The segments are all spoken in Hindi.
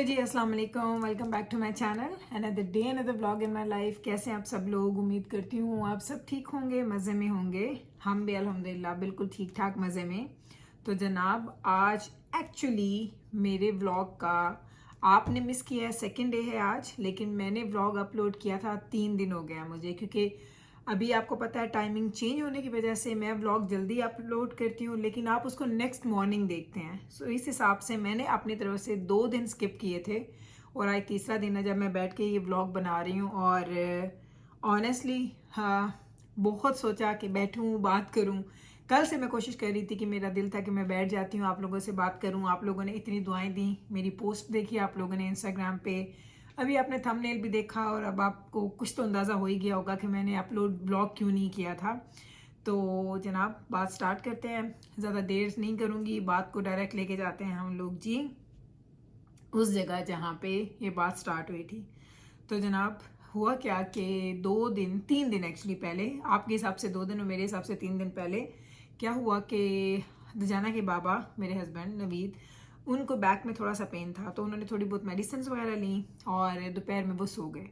हेलो जी, अस्सलाम वालेकुम। Welcome back to my channel another day another vlog in my life. कैसे हैं आप सब लोग? उम्मीद करती हूँ आप सब ठीक होंगे, मज़े में होंगे। हम भी अल्हम्दुलिल्लाह बिल्कुल ठीक ठाक मज़े में। तो जनाब आज एक्चुअली मेरे व्लॉग का आपने मिस किया है, सेकंड डे है आज, लेकिन मैंने व्लॉग अपलोड किया था 3 दिन हो गया मुझे, क्योंकि अभी आपको पता है टाइमिंग चेंज होने की वजह से मैं व्लॉग जल्दी अपलोड करती हूँ, लेकिन आप उसको नेक्स्ट मॉर्निंग देखते हैं। सो इस हिसाब से मैंने अपनी तरफ से 2 दिन स्किप किए थे और आज तीसरा दिन है जब मैं बैठ के ये व्लॉग बना रही हूँ। और ऑनेस्टली हाँ, बहुत सोचा कि बैठूँ बात करूँ। कल से मैं कोशिश कर रही थी कि मेरा दिल था कि मैं बैठ जाती हूँ, आप लोगों से बात करूँ। आप लोगों ने इतनी दुआएं दी, मेरी पोस्ट देखी आप लोगों ने इंस्टाग्राम पे, अभी आपने थंबनेल भी देखा और अब आपको कुछ तो अंदाज़ा हो ही गया होगा कि मैंने अपलोड ब्लॉग क्यों नहीं किया था। तो जनाब बात स्टार्ट करते हैं, ज़्यादा देर नहीं करूँगी, बात को डायरेक्ट लेके जाते हैं हम लोग जी उस जगह जहाँ पे ये बात स्टार्ट हुई थी। तो जनाब हुआ क्या कि 3 दिन एक्चुअली पहले, आपके हिसाब से 2 दिन और मेरे हिसाब से 3 दिन पहले क्या हुआ कि दजाना के बाबा, मेरे हस्बैंड नवीद, उनको बैक में थोड़ा सा पेन था, तो उन्होंने थोड़ी बहुत मेडिसिन वगैरह ली और दोपहर में वो सो गए।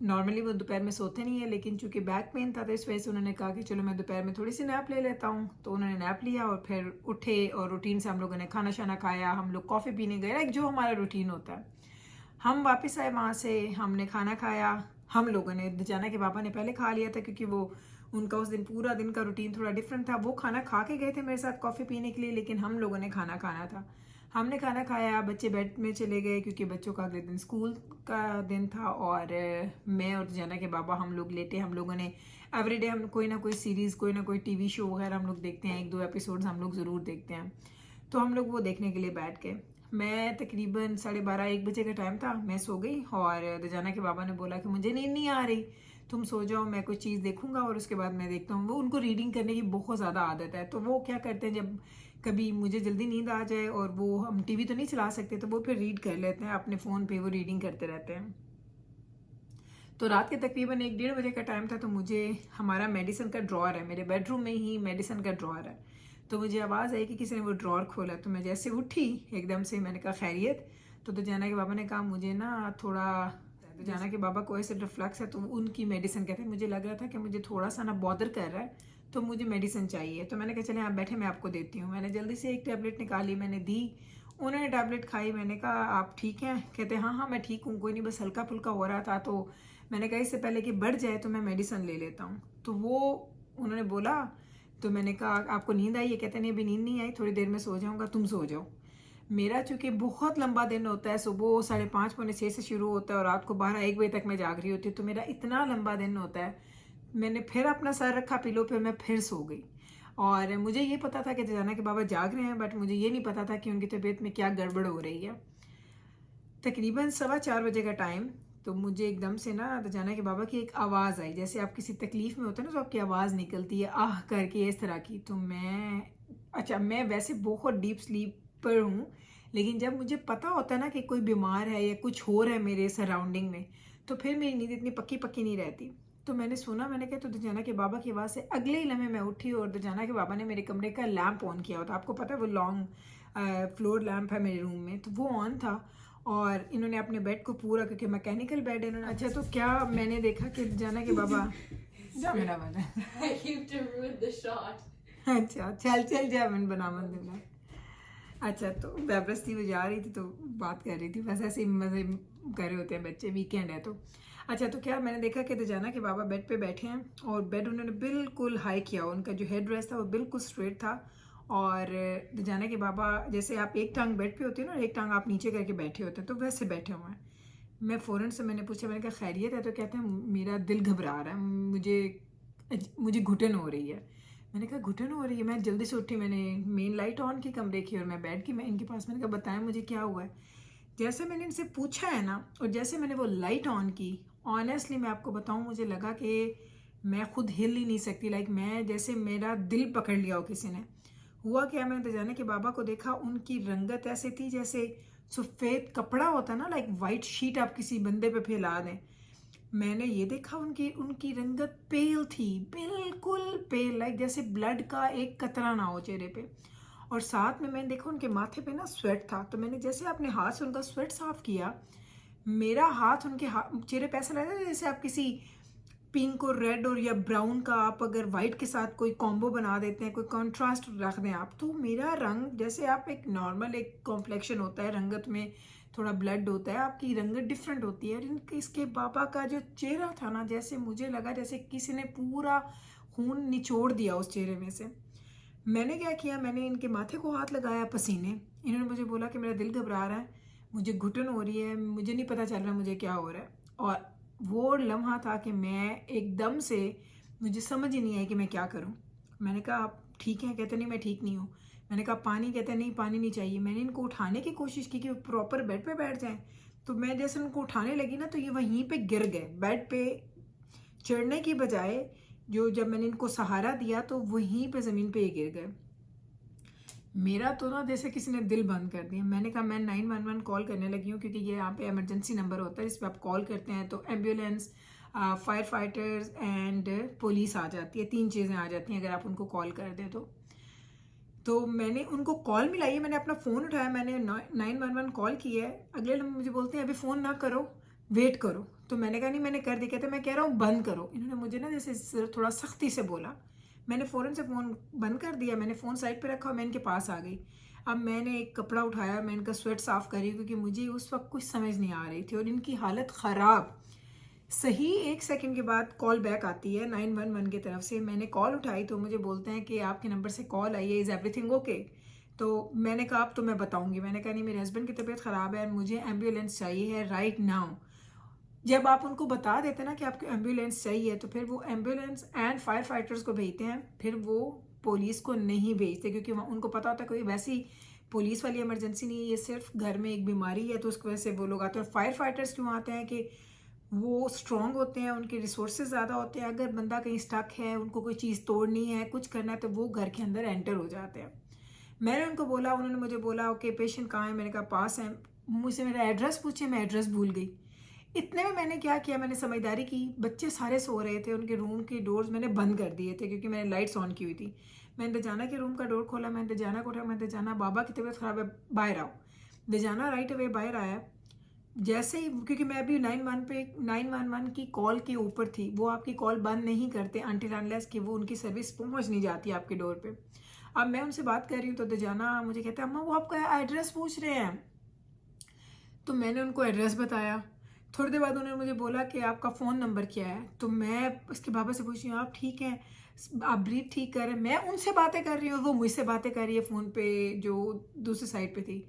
नॉर्मली वो दोपहर में सोते नहीं है, लेकिन चूंकि बैक पेन था तो इस वजह से उन्होंने कहा कि चलो मैं दोपहर में थोड़ी सी नैप ले लेता हूँ। तो उन्होंने नैप लिया और फिर उठे और रूटीन से हम लोगों ने खाना शाना खाया, हम लोग कॉफ़ी पीने गए, लाइक जो हमारा रूटीन होता है। हम वापस आए वहाँ से, हमने खाना खाया। हम लोगों ने, दजाना के पापा ने पहले खा लिया था क्योंकि वो उनका उस दिन पूरा दिन का रूटीन थोड़ा डिफरेंट था। वो खाना खा के गए थे मेरे साथ कॉफ़ी पीने के लिए, लेकिन हम लोगों ने खाना खाना था। हमने खाना खाया, बच्चे बेड में चले गए क्योंकि बच्चों का अगले दिन स्कूल का दिन था। और मैं और दजाना के बाबा हम लोग लेटे, हम लोगों ने एवरीडे हम कोई ना कोई सीरीज़, कोई ना कोई टीवी शो वगैरह हम लोग देखते हैं, 1-2 एपिसोड्स हम लोग ज़रूर देखते हैं। तो हम लोग वो देखने के लिए बैठ गए। मैं तकरीबन 12:30-1 बजे का टाइम था, मैं सो गई और दजाना के बाबा ने बोला कि मुझे नींद नहीं आ रही, तुम सो जाओ, मैं कोई चीज़ देखूंगा और उसके बाद मैं देखता हूँ। वो उनको रीडिंग करने की बहुत ज़्यादा आदत है, तो वो क्या करते हैं, जब कभी मुझे जल्दी नींद आ जाए और वो, हम टीवी तो नहीं चला सकते, तो वो फिर रीड कर लेते हैं अपने फ़ोन पे, वो रीडिंग करते रहते हैं। तो रात के तकरीबन 1-1:30 बजे का टाइम था, तो मुझे, हमारा मेडिसिन का ड्रॉअर है, मेरे बेडरूम में ही मेडिसिन का ड्रॉअर है, तो मुझे आवाज़ आई कि किसी ने वो ड्रॉअर खोला। तो मैं जैसे उठी एकदम से, मैंने कहा खैरियत। तो दजाना के बाबा ने कहा मुझे ना थोड़ा, दजाना के बाबा को ऐसे रिफ्लक्स है, तो उनकी मेडिसिन कहते हैं, मुझे लग रहा था कि मुझे थोड़ा सा ना बॉदर कर रहा है, तो मुझे मेडिसिन चाहिए। तो मैंने कहा चले आप बैठे, मैं आपको देती हूँ। मैंने जल्दी से एक टैबलेट निकाली, मैंने दी, उन्होंने टैबलेट खाई। मैंने कहा आप ठीक हैं? कहते हाँ हाँ मैं ठीक हूँ, कोई नहीं, बस हल्का फुल्का हो रहा था। तो मैंने कहा इससे पहले कि बढ़ जाए तो मैं मेडिसिन ले लेता हूँ। तो वो उन्होंने बोला, तो मैंने कहा आपको नींद आई है? कहते नहीं अभी नींद नहीं आई, थोड़ी देर में सो जाऊँगा, तुम सो जाओ। मेरा चूंकि बहुत लंबा दिन होता है, सुबह 5:30-5:45 से शुरू होता है और रात को 12-1 बजे तक मैं जाग रही होती हूँ, तो मेरा इतना लंबा दिन होता है। मैंने फिर अपना सर रखा पिलो पे, मैं फिर सो गई। और मुझे ये पता था कि दजाना के बाबा जाग रहे हैं, बट मुझे ये नहीं पता था कि उनकी तबीयत में क्या गड़बड़ हो रही है। तकरीबन 4:15 बजे का टाइम, तो मुझे एकदम से ना दजाना के बाबा की एक आवाज़ आई, जैसे आप किसी तकलीफ़ में होते हैं ना, तो आपकी आवाज़ निकलती है आह करके, इस तरह की। तो मैं, अच्छा मैं वैसे बहुत डीप स्लीपर हूँ, लेकिन जब मुझे पता होता है ना कि कोई बीमार है या कुछ हो रहा है मेरे सराउंडिंग में, तो फिर मेरी नींद इतनी पक्की पक्की नहीं रहती। तो मैंने सुना, मैंने कहा तो दजाना के बाबा की आवाज़ से अगले ही लम्हे मैं उठी और दजाना के बाबा ने मेरे कमरे का लैंप ऑन किया होता, आपको पता है वो लॉन्ग फ्लोर लैंप है मेरे रूम में, तो वो ऑन था। और इन्होंने अपने बेड को पूरा, क्योंकि मैकेनिकल बेड है इन्होंने, अच्छा तो क्या मैंने देखा कि दजाना के बाबा जा मेरा वाला I keep to ruin the shot. अच्छा चल चल जा, मैंने बना मन देना। अच्छा तो बेबरस्ती बजा रही थी, तो बात कर रही थी, बस ऐसे ही मज़े कर रहे होते हैं बच्चे, वीकेंड है तो। अच्छा तो क्या मैंने देखा कि दजाना के बाबा बेड पे बैठे हैं और बेड उन्होंने बिल्कुल हाई किया, उनका जो हेड रेस्ट था वो बिल्कुल स्ट्रेट था। और दजाना के बाबा, जैसे आप एक टांग बेड पे होती है ना, एक टांग आप नीचे करके बैठे होते हैं, तो वैसे बैठे हुए हैं। मैं फ़ौरन से मैंने पूछा, मैंने कहा खैरियत है? तो कहते हैं मेरा दिल घबरा रहा है, मुझे घुटन हो रही है। मैंने कहा घुटन हो रही है? मैं जल्दी से उठी, मैंने मेन लाइट ऑन की कमरे की और मैं बैठ की, मैं इनके पास, मैंने कहा बताएं मुझे क्या हुआ है। जैसे मैंने इनसे पूछा है ना, और जैसे मैंने वो लाइट ऑन की, ऑनेस्टली मैं आपको बताऊं, मुझे लगा कि मैं खुद हिल ही नहीं सकती, लाइक मैं, जैसे मेरा दिल पकड़ लिया हो किसी ने। हुआ क्या, मैंने दजाना के बाबा को देखा, उनकी रंगत ऐसे थी जैसे सफ़ेद कपड़ा होता है ना, लाइक वाइट शीट आप किसी बंदे पे फैला दें। मैंने ये देखा उनकी उनकी रंगत पेल थी, बिल्कुल पेल, लाइक जैसे ब्लड का एक कतरा ना हो चेहरे पे। और साथ में मैंने देखा उनके माथे पे ना स्वेट था, तो मैंने जैसे अपने हाथ से उनका स्वेट साफ किया, मेरा हाथ उनके चेहरे पे ऐसा लगा जैसे आप किसी पिंक और रेड और या ब्राउन का आप अगर वाइट के साथ कोई कॉम्बो बना देते हैं, कोई कंट्रास्ट रख दें आप, तो मेरा रंग जैसे आप एक नॉर्मल एक कॉम्प्लेक्शन होता है, रंगत में थोड़ा ब्लड होता है, आपकी रंगत डिफरेंट होती है। और इनके इसके पापा का जो चेहरा था ना, जैसे मुझे लगा जैसे किसी ने पूरा खून निचोड़ दिया उस चेहरे में से। मैंने क्या किया, मैंने इनके माथे को हाथ लगाया, पसीने, इन्होंने मुझे बोला कि मेरा दिल घबरा रहा है, मुझे घुटन हो रही है, मुझे नहीं पता चल रहा मुझे क्या हो रहा है। और वो लम्हा था कि मैं एकदम से, मुझे समझ ही नहीं आई कि मैं क्या करूं। मैंने कहा आप ठीक हैं? कहते नहीं मैं ठीक नहीं हूँ। मैंने कहा पानी? कहते नहीं पानी नहीं चाहिए। मैंने इनको उठाने की कोशिश की कि वो प्रॉपर बेड पे बैठ जाएं, तो मैं जैसे उनको उठाने लगी ना, तो ये वहीं पे गिर गए। बेड पे चढ़ने की बजाय जो जब मैंने इनको सहारा दिया तो वहीं पे ज़मीन पे ये गिर गए। मेरा तो ना जैसे किसी ने दिल बंद कर दिया। मैंने कहा मैं 911 कॉल करने लगी हूँ, क्योंकि ये यहाँ पे इमरजेंसी नंबर होता है, इस पर आप कॉल करते हैं तो ambulance, fire fighters and police आ जाती है, 3 चीज़ें आ जाती हैं अगर आप उनको कॉल कर दें तो मैंने उनको कॉल मिलाई है, मैंने अपना फ़ोन उठाया, मैंने 911 कॉल किया है। अगले लम्हे मुझे बोलते हैं अभी फ़ोन ना करो, वेट करो। तो मैंने कहा नहीं मैंने कर दी। कहते मैं कह रहा हूँ बंद करो। इन्होंने मुझे ना जैसे थोड़ा सख्ती से बोला। मैंने फ़ौरन से फ़ोन बंद कर दिया, मैंने फ़ोन साइड पे रखा और मैं इनके पास आ गई। अब मैंने एक कपड़ा उठाया, मैं इनका स्वेट साफ़ करी, क्योंकि मुझे उस वक्त कुछ समझ नहीं आ रही थी और इनकी हालत ख़राब। सही 1 सेकंड के बाद कॉल बैक आती है 911 की तरफ से। मैंने कॉल उठाई तो मुझे बोलते हैं कि आपके नंबर से कॉल आई है, इज़ एवरीथिंग ओके? तो मैंने कहा अब तो मैं बताऊंगी। मैंने कहा नहीं मेरे हस्बैंड की तबीयत ख़राब है, मुझे एम्बुलेंस चाहिए है राइट नाउ। जब आप उनको बता देते हैं ना कि आपको एम्बुलेंस चाहिए, तो फिर वो एम्बुलेंस एंड फायर फाइटर्स को भेजते हैं, फिर वो पुलिस को नहीं भेजते, क्योंकि उनको पता होता है कोई वैसी पुलिस वाली इमरजेंसी नहीं है, ये सिर्फ घर में एक बीमारी है, तो उसकी वजह से वो लोग आते हैं। और फायर फाइटर्स क्यों आते हैं कि वो स्ट्रॉन्ग होते हैं, उनके रिसोर्सेज ज़्यादा होते हैं। अगर बंदा कहीं स्टक है, उनको कोई चीज़ तोड़नी है, कुछ करना है, तो वो घर के अंदर एंटर हो जाते हैं। मैंने उनको बोला, उन्होंने मुझे बोला ओके पेशेंट कहाँ है? मैंने कहा पास है। मुझसे मेरा एड्रेस पूछे, मैं एड्रेस भूल गई। इतने में मैंने क्या किया, मैंने समझदारी की, बच्चे सारे सो रहे थे, उनके रूम के डोर्स मैंने बंद कर दिए थे, क्योंकि मैंने लाइट्स ऑन की हुई थी। मैंने दजाना के रूम का डोर खोला, मैंने दजाना को उठाया, मैंने दजाना बाबा की तबीयत ख़राब है, बाहर आओ। दजाना राइट अवे बाहर आया। जैसे ही, क्योंकि मैं अभी 911 की कॉल के ऊपर थी, वो आपकी कॉल बंद नहीं करते अनटिल अनलेस कि वो उनकी सर्विस पहुंच नहीं जाती आपके डोर पे। अब मैं उनसे बात कर रही हूँ तो दजाना मुझे कहता है अम्मा वो आपका एड्रेस पूछ रहे हैं। तो मैंने उनको एड्रेस बताया। थोड़ी देर बाद उन्होंने मुझे बोला कि आपका फ़ोन नंबर क्या है? तो मैं उसके बाबा से पूछ रही हूँ आप ठीक हैं, आप ब्रीथ ठीक कर रहे हैं? मैं उनसे बातें कर रही हूँ, वो मुझसे बातें कर रही है फ़ोन पे जो दूसरी साइड पे थी।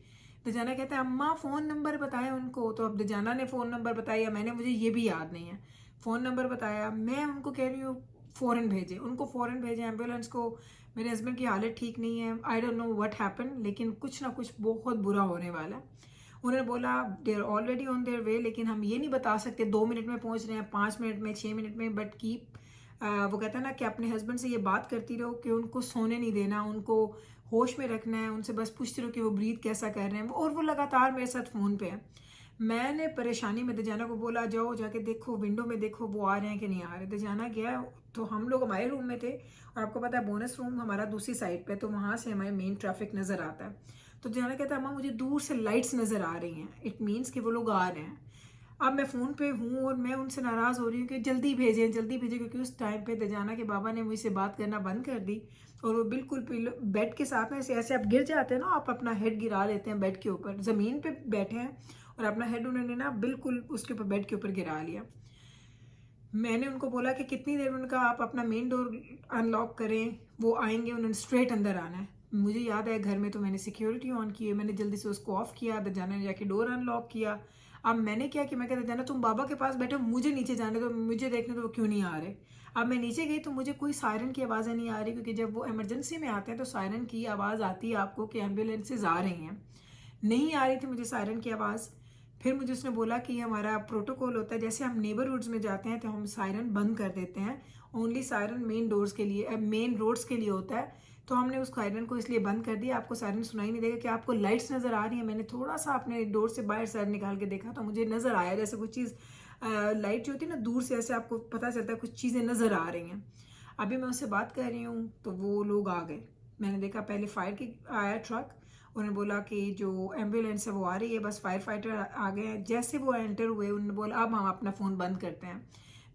दजाना कहता है अम्मा फ़ोन नंबर बताया उनको। तो अब दजाना ने फ़ोन नंबर बताया, मैंने, मुझे ये भी याद नहीं है, फ़ोन नंबर बताया। मैं उनको कह रही हूँ फ़ौरन भेजें, उनको फ़ौरन भेजें एम्बुलेंस को, मेरे हस्बैंड की हालत ठीक नहीं है, I don't know what happen, लेकिन कुछ ना कुछ बहुत बुरा होने वाला है। उन्होंने बोला देर ऑलरेडी ऑन देयर वे, लेकिन हम ये नहीं बता सकते 2 मिनट में पहुंच रहे हैं, 5 मिनट में, 6 मिनट में, बट कीप वो कहता है ना कि अपने हस्बैंड से ये बात करती रहो कि उनको सोने नहीं देना, उनको होश में रखना है, उनसे बस पूछते रहो कि वो ब्रीथ कैसा कर रहे हैं। और वो लगातार मेरे साथ फ़ोन पे है। मैंने परेशानी में दजाना को बोला जाओ जाके देखो, विंडो में देखो वो आ रहे हैं कि नहीं आ रहे। दजाना गया, तो हम लोग हमारे रूम में थे, और आपको पता है बोनस रूम हमारा दूसरी साइड पे, तो वहाँ से हमारे मेन ट्रैफिक नज़र आता है। तो दजाना कहता है अम्मा मुझे दूर से लाइट्स नज़र आ रही हैं, इट मीन्स कि वो लोग आ रहे हैं। अब मैं फ़ोन पे हूँ और मैं उनसे नाराज़ हो रही हूँ कि जल्दी भेजें जल्दी भेजें, क्योंकि उस टाइम पे दजाना के बाबा ने मुझसे बात करना बंद कर दी, और वो बिल्कुल बेड के साथ में ऐसे आप गिर जाते हैं ना, आप अपना हेड गिरा लेते हैं बेड के ऊपर, ज़मीन पे बैठे हैं और अपना हेड उन्होंने ना बिल्कुल उसके ऊपर बेड के ऊपर गिरा लिया। मैंने उनको बोला कि कितनी देर, उनका आप अपना मेन डोर अनलॉक करें, वो आएंगे, उन्होंने स्ट्रेट अंदर आना है। मुझे याद है घर में तो मैंने सिक्योरिटी ऑन की है, मैंने जल्दी से उसको ऑफ किया, दजाना ने जाके डोर अनलॉक किया। अब मैंने क्या कि मैं कहता जाना तुम बाबा के पास बैठो, मुझे नीचे जाने दो, मुझे देखने दो वो क्यों नहीं आ रहे। अब मैं नीचे गई तो मुझे कोई सायरन की आवाज़ें नहीं आ रही, क्योंकि जब वो इमरजेंसी में आते हैं तो सायरन की आवाज़ आती है आपको कि एम्बुलेंसेज आ रही हैं। नहीं आ रही थी मुझे सायरन की आवाज़। फिर मुझे उसने बोला कि हमारा प्रोटोकॉल होता है, जैसे हम नेबरहुड्स में जाते हैं तो हम सायरन बंद कर देते हैं, ओनली सायरन मेन डोर्स के लिए, मेन रोड्स के लिए होता है। तो हमने उस सायरन को इसलिए बंद कर दिया, आपको सायरन सुनाई नहीं देगा कि आपको लाइट्स नज़र आ रही है। मैंने थोड़ा सा अपने डोर से बाहर साइड निकाल के देखा तो मुझे नज़र आया जैसे कुछ चीज़, लाइट जो होती है ना दूर से, ऐसे आपको पता चलता है कुछ चीज़ें नज़र आ रही हैं। अभी मैं उससे बात कर रही हूँ तो वो लोग आ गए। मैंने देखा पहले फायर की आया ट्रक, उन्होंने बोला कि जो एम्बुलेंस है वो आ रही है, बस फायर फाइटर आ गए हैं। जैसे वो एंटर हुए उन्होंने बोला अब हम अपना फ़ोन बंद करते हैं।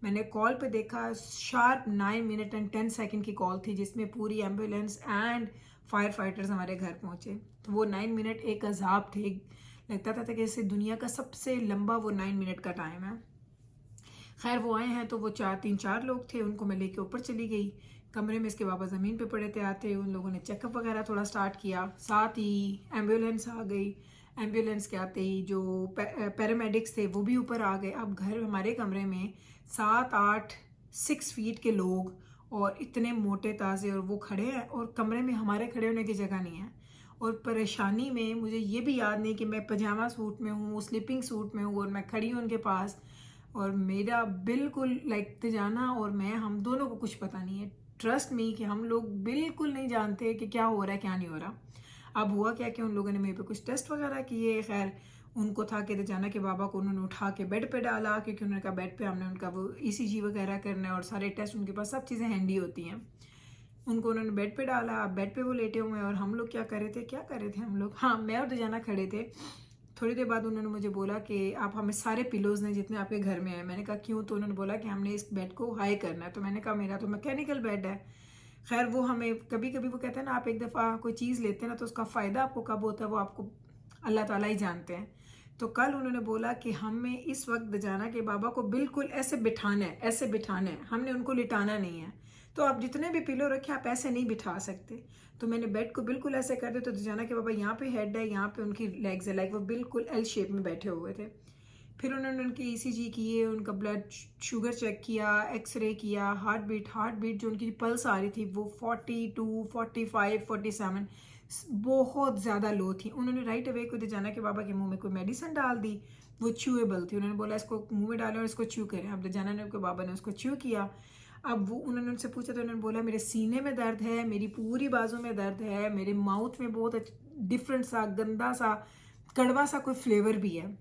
मैंने कॉल पे देखा शार्प 9 मिनट एंड 10 सेकंड की कॉल थी जिसमें पूरी एम्बुलेंस एंड फायर फाइटर्स हमारे घर पहुंचे। तो वो 9 मिनट एक अजाब थे, लगता था कि जैसे दुनिया का सबसे लंबा वो 9 मिनट का टाइम है। खैर वो आए हैं तो वो 4 लोग थे, उनको मैं लेके ऊपर चली गई कमरे में। इसके बाबा ज़मीन पे पड़े थे, आते उन लोगों ने चेकअप वगैरह थोड़ा स्टार्ट किया, साथ ही एम्बुलेंस आ गई। एम्बुलेंस के आते ही जो पैरामेडिक्स थे वो भी ऊपर आ गए। अब घर हमारे कमरे में 7-8 6 फीट के लोग और इतने मोटे ताज़े, और वो खड़े हैं और कमरे में हमारे खड़े होने की जगह नहीं है। और परेशानी में मुझे ये भी याद नहीं कि मैं पजामा सूट में हूँ, स्लीपिंग सूट में हूँ और मैं खड़ी हूँ उनके पास, और मेरा बिल्कुल लाइक तिजाना और मैं, हम दोनों को कुछ पता नहीं है। ट्रस्ट मी कि हम लोग बिल्कुल नहीं जानते कि क्या हो रहा है क्या नहीं हो रहा। अब हुआ क्या कि उन लोगों ने मेरे पे कुछ टेस्ट वगैरह किए। खैर उनको था कि तिजाना के बाबा को उन्होंने उठा के बेड पे डाला, क्योंकि उन्होंने कहा बेड पे हमने उनका वो ECG वगैरह करना है और सारे टेस्ट उनके पास सब चीज़ें हैंडी होती हैं। उनको उन्होंने बेड पे डाला, बेड पे वो लेटे हुए हैं और हम लोग क्या कर रहे थे हम लोग, हाँ मैं और तिजाना खड़े थे। थोड़ी देर बाद उन्होंने मुझे बोला कि आप हमें सारे पिलोज़ ने जितने आपके घर में हैं। मैंने कहा क्यों? तो उन्होंने बोला कि हमने इस बेड को हाई करना है। तो मैंने कहा मेरा तो मैकेनिकल बेड है। खैर वो हमें कभी कभी वो कहते हैं ना, आप एक दफ़ा कोई चीज़ लेते हैं ना तो उसका फ़ायदा आपको कब होता है वो आपको अल्लाह ताला ही जानते हैं। तो कल उन्होंने बोला कि हमें इस वक्त जाना कि बाबा को बिल्कुल ऐसे बिठाना है, ऐसे बिठाना है, हमने उनको लिटाना नहीं है। तो आप जितने भी पिलो रखे आप ऐसे नहीं बिठा सकते। तो मैंने बेड को बिल्कुल ऐसे कर दिया। तो जाना कि बाबा यहाँ पे हेड है, यहाँ पे उनकी लेग्स है, लाइक वो बिल्कुल L शेप में बैठे हुए थे। फिर उन्होंने उनकी ECG किए, उनका ब्लड शुगर चेक किया, एक्सरे किया, हार्ट बीट जो उनकी पल्स आ रही थी वो 42, 45, 47 बहुत ज़्यादा लो थी। उन्होंने राइट अवे को जाना कि बाबा के मुंह में कोई मेडिसिन डाल दी, वो च्यूएबल थी। उन्होंने बोला इसको मुंह में डालें और इसको च्यू करें। अब जाना ने उनके बाबा ने उसको च्यू किया। अब वो उन्होंने उनसे पूछा तो उन्होंने बोला मेरे सीने में दर्द है, मेरी पूरी बाजू में दर्द है, मेरे माउथ में बहुत डिफरेंट सा गंदा सा कड़वा सा कोई फ्लेवर भी है।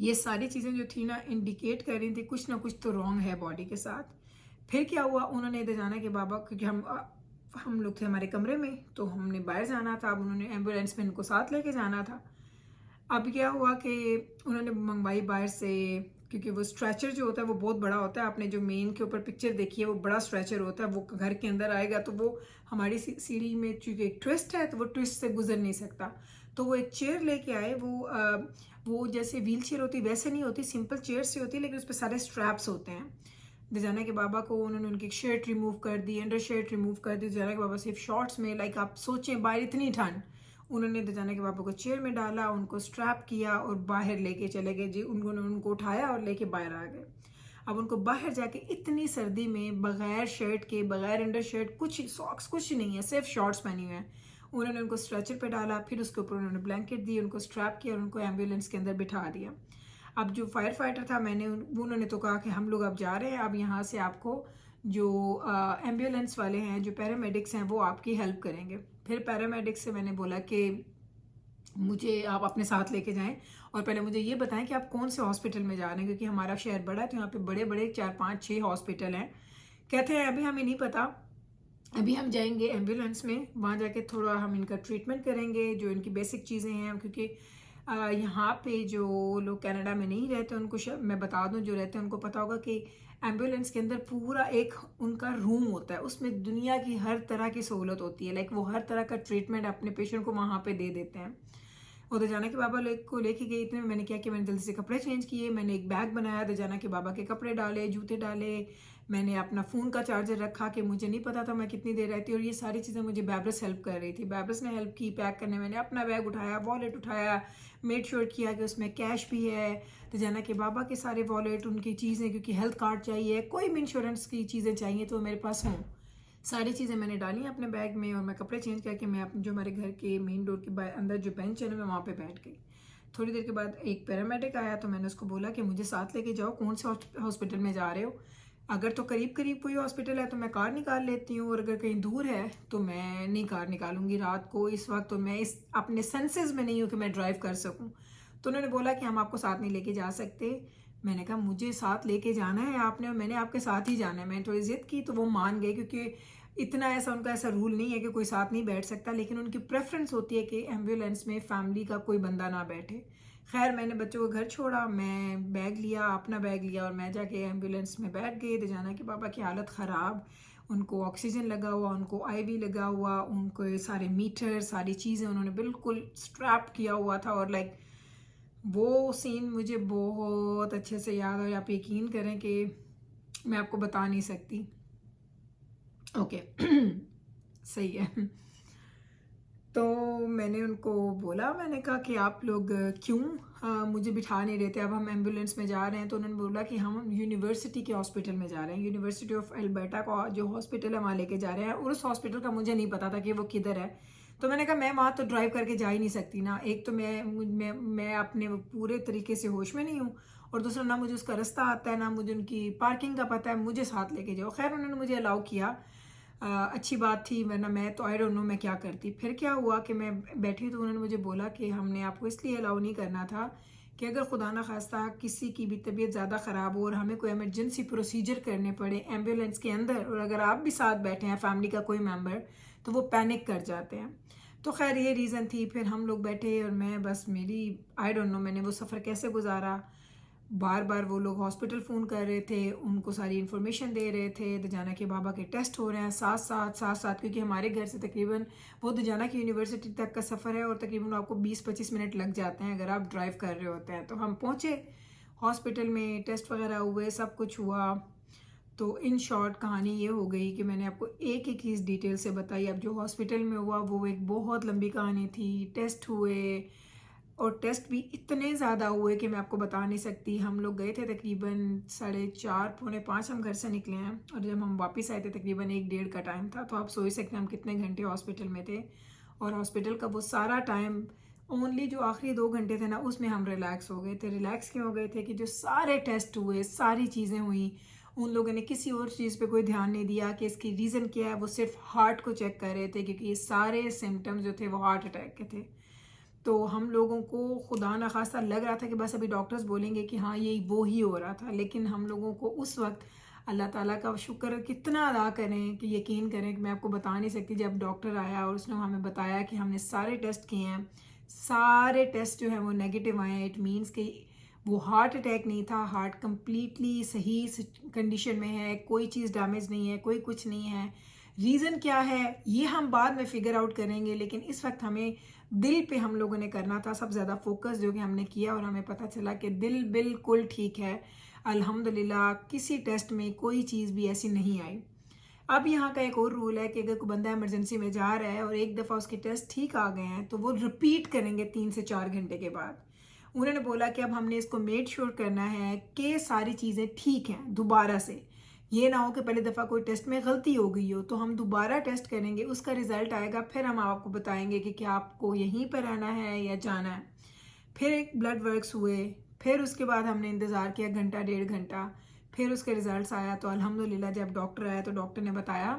ये सारी चीज़ें जो थी ना इंडिकेट कर रही थी कुछ ना कुछ तो रॉन्ग है बॉडी के साथ। फिर क्या हुआ, उन्होंने इधर जाना कि बाबा, क्योंकि हम लोग थे हमारे कमरे में तो हमने बाहर जाना था। अब उन्होंने एम्बुलेंस में इनको साथ लेके जाना था। अब क्या हुआ कि उन्होंने मंगवाई बाहर से, क्योंकि वो स्ट्रेचर जो होता है वो बहुत बड़ा होता है। आपने जो मेन के ऊपर पिक्चर देखी है वो बड़ा स्ट्रेचर होता है, वो घर के अंदर आएगा तो वो हमारी सीढ़ी में चूँकि एक ट्विस्ट है तो वो ट्विस्ट से गुजर नहीं सकता। तो वो एक चेयर लेके आए, वो जैसे व्हील चेयर होती वैसे नहीं होती, सिंपल चेयर से होती है, लेकिन उस पर सारे स्ट्रैप्स होते हैं। दिजाना के बाबा को उन्होंने उनकी शर्ट रिमूव कर दी, अंडर शर्ट रिमूव कर दी। दिजाना के बाबा सिर्फ शॉर्ट्स में, लाइक आप सोचें बाहर इतनी ठंड, उन्होंने दिजाना के बाबा को चेयर में डाला, उनको स्ट्रैप किया और बाहर लेके चले गए जी। उन्होंने उनको उठाया और लेके बाहर आ गए। अब उनको बाहर जाके इतनी सर्दी में बगैर शर्ट के, बगैर अंडर शर्ट, कुछ सॉक्स कुछ नहीं है, सिर्फ शॉर्ट्स पहनी हुए हैं। उन्होंने उनको स्ट्रेचर पे डाला, फिर उसके ऊपर उन्होंने ब्लैंकेट दी, उनको स्ट्रैप किया और उनको एम्बुलेंस के अंदर बिठा दिया। अब जो फायर फाइटर था उन्होंने तो कहा कि हम लोग अब जा रहे हैं, अब यहाँ से आपको जो एम्बुलेंस वाले हैं, जो पैरामेडिक्स हैं, वो आपकी हेल्प करेंगे। फिर पैरामेडिक्स से मैंने बोला कि मुझे आप अपने साथ लेके जाएं और पहले मुझे ये बताएं कि आप कौन से हॉस्पिटल में जा रहे हैं, क्योंकि हमारा शहर बड़ा है तो यहाँ पे बड़े बड़े 4, 5, 6 हॉस्पिटल हैं। कहते हैं अभी हमें नहीं पता, अभी हम जाएंगे एम्बुलेंस में, वहाँ जाके थोड़ा हम इनका ट्रीटमेंट करेंगे, जो इनकी बेसिक चीज़ें हैं। क्योंकि यहाँ पे जो लोग कनाडा में नहीं रहते उनको मैं बता दूँ, जो रहते हैं उनको पता होगा कि एम्बुलेंस के अंदर पूरा एक उनका रूम होता है, उसमें दुनिया की हर तरह की सहूलत होती है। लाइक वो हर तरह का ट्रीटमेंट अपने पेशेंट को वहाँ पे दे देते हैं। उधर जाना के बाबा को लेके गई, इतने में मैंने क्या किया, मैंने जल्दी से कपड़े चेंज किए, मैंने एक बैग बनाया, उधर जाना के बाबा के कपड़े डाले, जूते डाले, मैंने अपना फ़ोन का चार्जर रखा कि मुझे नहीं पता था मैं कितनी देर रहती, और ये सारी चीज़ें मुझे बैब्रस हेल्प कर रही थी। बैब्रस ने हेल्प की पैक करने। मैंने अपना बैग उठाया, वॉलेट उठाया, मेड श्योर किया कि उसमें कैश भी है। तो जाना के बाबा के सारे वॉलेट, उनकी चीज़ें, क्योंकि हेल्थ कार्ड चाहिए, कोई भी इंश्योरेंस की चीज़ें चाहिए तो मेरे पास हों, सारी चीज़ें मैंने डाली अपने बैग में। और मैं कपड़े चेंज करके मैं जो हमारे घर के मेन डोर के अंदर जो बेंच है ना, मैं वहाँ पे बैठ गई। थोड़ी देर के बाद एक पैरामेडिक आया तो मैंने उसको बोला कि मुझे साथ लेके जाओ, कौन से हॉस्पिटल में जा रहे हो। अगर तो करीब करीब कोई हॉस्पिटल है तो मैं कार निकाल लेती हूँ, और अगर कहीं दूर है तो मैं नहीं कार निकालूंगी रात को, इस वक्त तो मैं इस अपने सेंसेस में नहीं हूँ कि मैं ड्राइव कर सकूँ। तो उन्होंने बोला कि हम आपको साथ नहीं लेके जा सकते, मैंने कहा मुझे साथ लेके जाना है आपने और मैंने आपके साथ ही जाना है। मैंने थोड़ी ज़िद की तो वो मान गए, क्योंकि इतना ऐसा उनका ऐसा रूल नहीं है कि कोई साथ नहीं बैठ सकता, लेकिन उनकी प्रेफरेंस होती है कि एम्बुलेंस में फैमिली का कोई बंदा ना बैठे। खैर मैंने बच्चों को घर छोड़ा, मैं बैग लिया, अपना बैग लिया और मैं जाके एम्बुलेंस में बैठ गई। तो जाना कि पापा की हालत ख़राब, उनको ऑक्सीजन लगा हुआ, उनको आईवी लगा हुआ, उनको ये सारे मीटर सारी चीज़ें उन्होंने बिल्कुल स्ट्रैप किया हुआ था। और लाइक वो सीन मुझे बहुत अच्छे से याद है, आप यकीन करें कि मैं आपको बता नहीं सकती। ओके सही है। तो मैंने उनको बोला, मैंने कहा कि आप लोग क्यों मुझे बिठा नहीं रहे थे, अब हम एम्बुलेंस में जा रहे हैं। तो उन्होंने बोला कि हम यूनिवर्सिटी के हॉस्पिटल में जा रहे हैं, यूनिवर्सिटी ऑफ अल्बर्टा का जो हॉस्पिटल है वहाँ लेके जा रहे हैं। और उस हॉस्पिटल का मुझे नहीं पता था कि वो किधर है। तो मैंने कहा मैं वहाँ तो ड्राइव करके जा ही नहीं सकती ना, एक तो मैं अपने पूरे तरीके से होश में नहीं हूँ, और दूसरा ना मुझे उसका रास्ता आता है, ना मुझे उनकी पार्किंग का पता है, मुझे साथ लेके जाओ। खैर उन्होंने मुझे अलाउ किया, अच्छी बात थी, वरना मैं तो आई डोंट नो मैं क्या करती। फिर क्या हुआ कि मैं बैठी तो उन्होंने मुझे बोला कि हमने आपको इसलिए अलाउ नहीं करना था कि अगर खुदा ना खास्ता किसी की भी तबीयत ज़्यादा ख़राब हो और हमें कोई इमरजेंसी प्रोसीजर करने पड़े एम्बुलेंस के अंदर, और अगर आप भी साथ बैठे हैं फैमिली का कोई मेम्बर, तो वो पैनिक कर जाते हैं। तो खैर ये रीज़न थी। फिर हम लोग बैठे और मैं बस मेरी आई डोंट नो मैंने वो सफ़र कैसे गुजारा। बार बार वो लोग हॉस्पिटल फ़ोन कर रहे थे, उनको सारी इन्फॉर्मेशन दे रहे थे। दजाना के बाबा के टेस्ट हो रहे हैं साथ साथ, क्योंकि हमारे घर से तकरीबन वो दजाना की यूनिवर्सिटी तक का सफ़र है और तकरीबन आपको 20-25 मिनट लग जाते हैं अगर आप ड्राइव कर रहे होते हैं। तो हम पहुँचे हॉस्पिटल में, टेस्ट वगैरह हुए, सब कुछ हुआ। तो इन शॉर्ट कहानी ये हो गई कि मैंने आपको एक एक चीज़ डिटेल से बताई। अब जो हॉस्पिटल में हुआ वो एक बहुत लंबी कहानी थी। टेस्ट हुए और टेस्ट भी इतने ज़्यादा हुए कि मैं आपको बता नहीं सकती। हम लोग गए थे तकरीबन 4:30 पौने 5 हम घर से निकले हैं, और जब हम वापस आए थे तकरीबन 1-1:30 का टाइम था। तो आप सोच सकते हैं हम कितने घंटे हॉस्पिटल में थे। और हॉस्पिटल का वो सारा टाइम, ओनली जो आखिरी 2 घंटे थे ना उसमें हम रिलैक्स हो गए थे। रिलैक्स क्यों हो गए थे कि जो सारे टेस्ट हुए, सारी चीज़ें हुई, उन लोगों ने किसी और चीज़ पे कोई ध्यान नहीं दिया कि इसकी रीज़न क्या है। वो सिर्फ हार्ट को चेक कर रहे थे, क्योंकि ये सारे सिम्टम्स जो थे वो हार्ट अटैक के थे। तो हम लोगों को खुदा ना खास्ता लग रहा था कि बस अभी डॉक्टर्स बोलेंगे कि हाँ ये वो ही हो रहा था, लेकिन हम लोगों को उस वक्त अल्लाह ताला का शुक्र कितना अदा करें कि यकीन करें कि मैं आपको बता नहीं सकती। जब डॉक्टर आया और उसने हमें बताया कि हमने सारे टेस्ट किए हैं, सारे टेस्ट जो हैं वो नेगेटिव आए हैं, इट मीन्स कि वो हार्ट अटैक नहीं था, हार्ट कंप्लीटली सही कंडीशन में है, कोई चीज़ डैमेज नहीं है, कोई कुछ नहीं है। रीज़न क्या है ये हम बाद में फिगर आउट करेंगे, लेकिन इस वक्त हमें दिल पे हम लोगों ने करना था सब ज़्यादा फोकस, जो कि हमने किया। और हमें पता चला कि दिल बिल्कुल ठीक है, अल्हम्दुलिल्लाह। किसी टेस्ट में कोई चीज़ भी ऐसी नहीं आई। अब यहाँ का एक और रूल है कि अगर कोई बंदा इमरजेंसी में जा रहा है और एक दफ़ा उसके टेस्ट ठीक आ गए हैं तो वो रिपीट करेंगे 3 से 4 घंटे के बाद। उन्होंने बोला कि अब हमने इसको मेड श्योर करना है कि सारी चीज़ें ठीक हैं दोबारा से। ये ना हो कि पहले दफ़ा कोई टेस्ट में गलती हो गई हो, तो हम दोबारा टेस्ट करेंगे, उसका रिजल्ट आएगा, फिर हम आपको बताएंगे कि क्या आपको यहीं पर रहना है या जाना है। फिर एक ब्लड वर्क्स हुए, फिर उसके बाद हमने इंतज़ार किया घंटा 1.5 घंटा, फिर उसके रिजल्ट्स आया। तो अल्हम्दुलिल्लाह जब डॉक्टर आया तो डॉक्टर ने बताया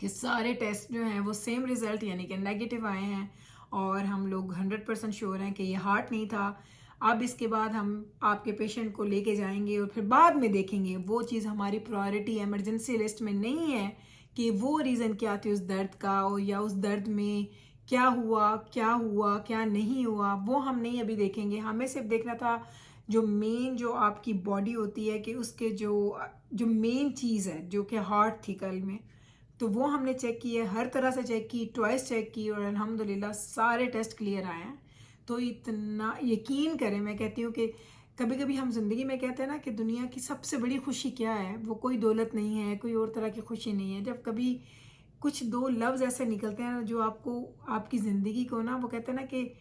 कि सारे टेस्ट जो हैं वो सेम रिज़ल्ट यानी कि नेगेटिव आए हैं, और हम लोग 100% श्योर हैं कि ये हार्ट नहीं था। अब इसके बाद हम आपके पेशेंट को लेके जाएंगे और फिर बाद में देखेंगे। वो चीज़ हमारी प्रायोरिटी इमरजेंसी लिस्ट में नहीं है कि वो रीज़न क्या थी उस दर्द का, और या उस दर्द में क्या हुआ क्या नहीं हुआ, वो हम नहीं अभी देखेंगे। हमें सिर्फ देखना था जो मेन जो आपकी बॉडी होती है कि उसके जो मेन चीज़ है जो कि हार्ट थी कल में, तो वो हमने चेक किए, हर तरह से चेक की, ट्वाइस चेक की, और अल्हम्दुलिल्लाह सारे टेस्ट क्लियर आए हैं। तो इतना यकीन करें, मैं कहती हूँ कि कभी कभी हम ज़िंदगी में कहते हैं ना कि दुनिया की सबसे बड़ी खुशी क्या है, वो कोई दौलत नहीं है, कोई और तरह की खुशी नहीं है। जब कभी कुछ 2 लफ्ज़ ऐसे निकलते हैं जो आपको आपकी ज़िंदगी को ना, वो कहते हैं ना कि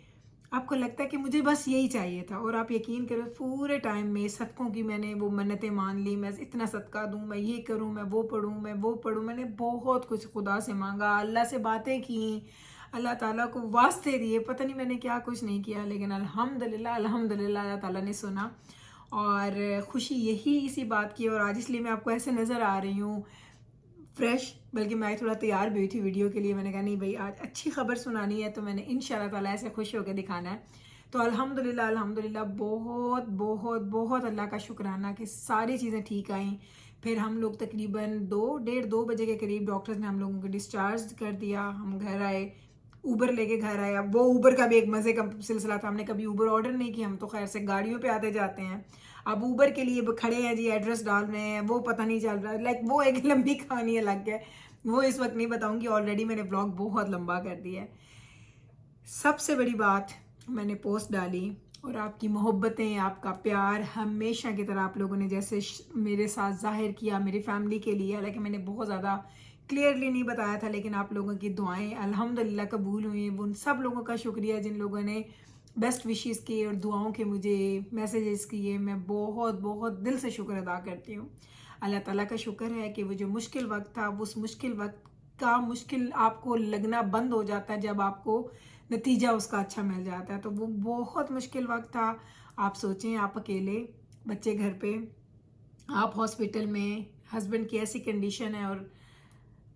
आपको लगता है कि मुझे बस यही चाहिए था, और आप यकीन करो पूरे टाइम में सदकों की मैंने वो मन्नतें मान ली, मैं इतना सदका दूं, मैं ये करूं, मैं वो पढ़ूं, मैंने बहुत कुछ खुदा से मांगा, अल्लाह से बातें की, अल्लाह ताला को वास्ते दिए, पता नहीं मैंने क्या कुछ नहीं किया, लेकिन अल्हम्दुलिल्लाह अल्हम्दुलिल्लाह अल्लाह ताला ने सुना। और खुशी यही इसी बात की, और आज इसलिए मैं आपको ऐसे नज़र आ रही हूँ फ्रेश, बल्कि मैं थोड़ा तैयार भी हुई थी वीडियो के लिए। मैंने कहा नहीं भाई आज अच्छी खबर सुनानी है, तो मैंने इंशाल्लाह ताला ऐसे खुश होकर दिखाना है। तो अल्हम्दुलिल्लाह अल्हम्दुलिल्लाह बहुत बहुत बहुत अल्लाह का शुक्राना कि सारी चीज़ें ठीक आई। फिर हम लोग तकरीबन 2 बजे के करीब डॉक्टर्स ने हम लोगों को डिस्चार्ज कर दिया। हम घर आए, ऊबर लेके घर आए। अब वो ऊबर का भी एक मज़े का सिलसिला था, हमने कभी ऊबर ऑर्डर नहीं किया, हम तो खैर से गाड़ियों पे आते जाते हैं। अब ऊबर के लिए खड़े हैं जी, एड्रेस डाल रहे हैं, वो पता नहीं चल रहा, लाइक वो एक लंबी कहानी अलग है, वो इस वक्त नहीं बताऊंगी, ऑलरेडी मैंने ब्लॉग बहुत लंबा कर दिया है। सबसे बड़ी बात, मैंने पोस्ट डाली और आपकी मोहब्बतें, आपका प्यार हमेशा की तरह आप लोगों ने जैसे मेरे साथ जाहिर किया मेरी फैमिली के लिए, हालांकि मैंने बहुत ज़्यादा क्लियरली नहीं बताया था, लेकिन आप लोगों की दुआएं अल्हम्दुलिल्लाह कबूल हुई। उन सब लोगों का शुक्रिया जिन लोगों ने बेस्ट विशेस किए और दुआओं के मुझे मैसेजेस किए, मैं बहुत बहुत दिल से शुक्र अदा करती हूँ। अल्लाह ताला का शुक्र है कि वो जो मुश्किल वक्त था, उस मुश्किल वक्त का मुश्किल आपको लगना बंद हो जाता है जब आपको नतीजा उसका अच्छा मिल जाता है। तो वो बहुत मुश्किल वक्त था। आप सोचें, आप अकेले, बच्चे घर पे, आप हॉस्पिटल में, हस्बैंड की ऐसी कंडीशन है और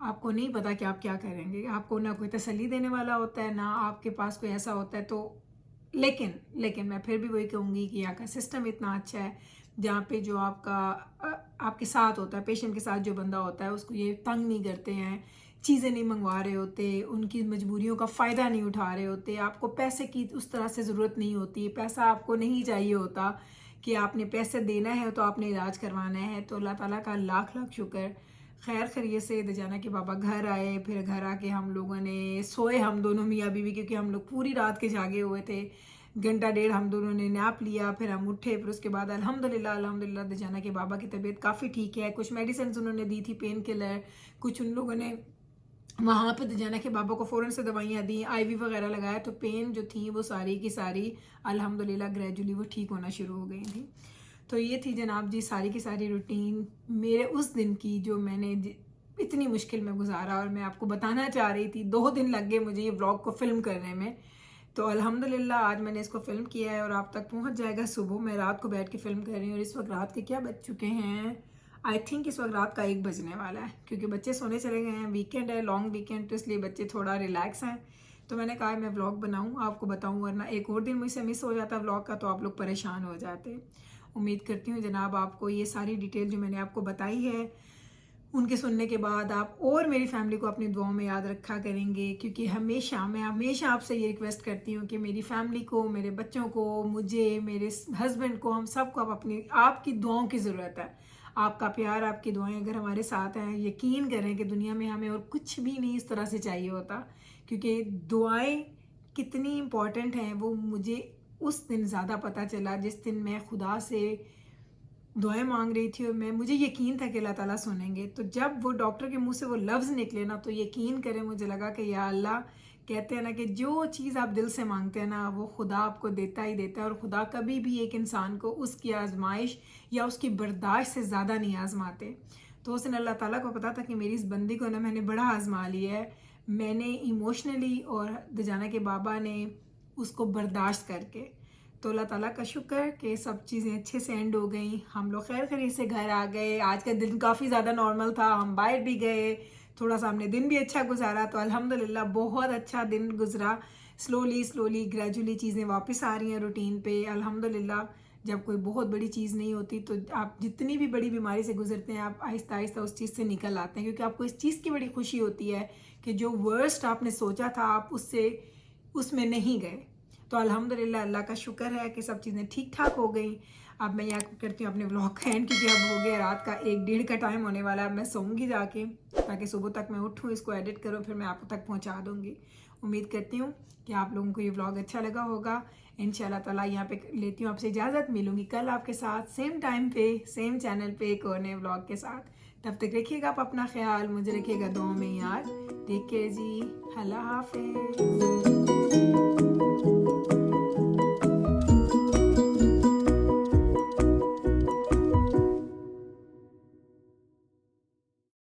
आपको नहीं पता कि आप क्या करेंगे। आपको ना कोई तसल्ली देने वाला होता है, ना आपके पास कोई ऐसा होता है। तो लेकिन मैं फिर भी वही कहूँगी कि यहाँ का सिस्टम इतना अच्छा है जहाँ पे जो आपके साथ होता है, पेशेंट के साथ जो बंदा होता है, उसको ये तंग नहीं करते हैं, चीज़ें नहीं मंगवा रहे होते, उनकी मजबूरियों का फ़ायदा नहीं उठा रहे होते। आपको पैसे की उस तरह से ज़रूरत नहीं होती, पैसा आपको नहीं चाहिए होता कि आपने पैसे देना है तो आपने इलाज करवाना है। तो अल्लाह ताला का लाख लाख शुक्र। खैर खैरियत से दजाना के बाबा घर आए, फिर घर आके हम लोगों ने सोए, हम दोनों मियाँ बीवी, क्योंकि हम लोग पूरी रात के जागे हुए थे। घंटा डेढ़ हम दोनों ने नैप लिया, फिर हम उठे, फिर उसके बाद अल्हम्दुलिल्लाह अल्हम्दुलिल्लाह दजाना के बाबा की तबीयत काफ़ी ठीक है। कुछ मेडिसिन उन्होंने दी थी, पेन किलर, कुछ उन लोगों ने वहाँ पे दजाना के बाबा को फ़ौरन से दवाइयाँ दी, आईवी वगैरह लगाया। तो पेन जो थी वो सारी की सारी अल्हम्दुलिल्लाह ग्रेजुअली वो ठीक होना शुरू हो गई थी। तो ये थी जनाब जी सारी की सारी रूटीन मेरे उस दिन की, जो मैंने इतनी मुश्किल में गुजारा और मैं आपको बताना चाह रही थी। 2 दिन लग गए मुझे ये व्लॉग को फिल्म करने में। तो अल्हम्दुलिल्लाह आज मैंने इसको फिल्म किया है और आप तक पहुंच जाएगा सुबह। मैं रात को बैठ के फिल्म कर रही हूँ और इस वक्त रात के क्या बज चुके हैं, आई थिंक इस वक्त रात का 1 बजने वाला है, क्योंकि बच्चे सोने चले गए हैं, वीकेंड है, लॉन्ग वीकेंड, तो इसलिए बच्चे थोड़ा रिलैक्स हैं। तो मैंने कहा मैं व्लॉग बनाऊँ, आपको बताऊँ, वरना एक और दिन मुझसे मिस हो जाता व्लॉग का तो आप लोग परेशान हो जाते। उम्मीद करती हूँ जनाब आपको ये सारी डिटेल जो मैंने आपको बताई है, उनके सुनने के बाद आप और मेरी फैमिली को अपनी दुआओं में याद रखा करेंगे, क्योंकि मैं हमेशा आपसे ये रिक्वेस्ट करती हूँ कि मेरी फैमिली को, मेरे बच्चों को, मुझे, मेरे हस्बैंड को, हम सबको अब आपकी दुआओं की ज़रूरत है। आपका प्यार, आपकी दुआएं अगर हमारे साथ हैं, यकीन करें कि दुनिया में हमें और कुछ भी नहीं इस तरह से चाहिए होता, क्योंकि दुआएं कितनी इम्पॉर्टेंट हैं वो मुझे उस दिन ज़्यादा पता चला जिस दिन मैं खुदा से दुआएं मांग रही थी और मुझे यकीन था कि अल्लाह ताला सुनेंगे। तो जब वो डॉक्टर के मुंह से वो लफ्ज़ निकले ना, तो यकीन करें मुझे लगा कि या अल्लाह, कहते हैं ना कि जो चीज़ आप दिल से मांगते हैं ना, वो खुदा आपको देता ही देता है। और खुदा कभी भी एक इंसान को उसकी आजमाइश या उसकी बर्दाश्त से ज़्यादा नहीं आजमाते। तो उस दिन अल्लाह ताला को पता था कि मेरी इस बंदी को ना मैंने बड़ा आजमा लिया है। मैंने इमोशनली और दजाना के बाबा ने उसको बर्दाश्त करके, तो अल्लाह ताला का शुक्र कि सब चीज़ें अच्छे से एंड हो गई। हम लोग खैर खैरियत से घर आ गए। आज का दिन काफ़ी ज़्यादा नॉर्मल था, हम बाहर भी गए, थोड़ा सा हमने दिन भी अच्छा गुजारा। तो अल्हम्दुलिल्लाह बहुत अच्छा दिन गुजरा। स्लोली ग्रेजुअली चीज़ें वापस आ रही हैं रूटीन पे अल्हम्दुलिल्लाह। जब कोई बहुत बड़ी चीज़ नहीं होती तो आप जितनी भी बड़ी बीमारी से गुजरते हैं, आप आहिस्ता आहिस्ता उस चीज़ से निकल आते हैं, क्योंकि आपको इस चीज़ की बड़ी खुशी होती है कि जो वर्स्ट आपने सोचा था आप उसमें नहीं गए। तो अल्हम्दुलिल्लाह अल्लाह का शुक्र है कि सब चीज़ें ठीक ठाक हो गई। अब मैं यहाँ करती हूँ अपने व्लॉग का एंड, क्योंकि अब हो गया रात का 1-1:30 का टाइम होने वाला है। मैं सोऊंगी जाके, ताकि सुबह तक मैं उठूँ, इसको एडिट करूँ, फिर मैं आप तक पहुँचा दूँगी। उम्मीद करती हूँ कि आप लोगों को ये व्लॉग अच्छा लगा होगा। इंशाल्लाह ताला यहाँ पे लेती हूँ आपसे इजाज़त। मिलूंगी कल आपके साथ सेम टाइम पे, सेम चैनल पे, एक और नए व्लॉग के साथ। तब तक रखिएगा आप अपना ख्याल, मुझे रखिएगा दुआओं में याद। टेक केयर जी, अल्लाह हाफिज़।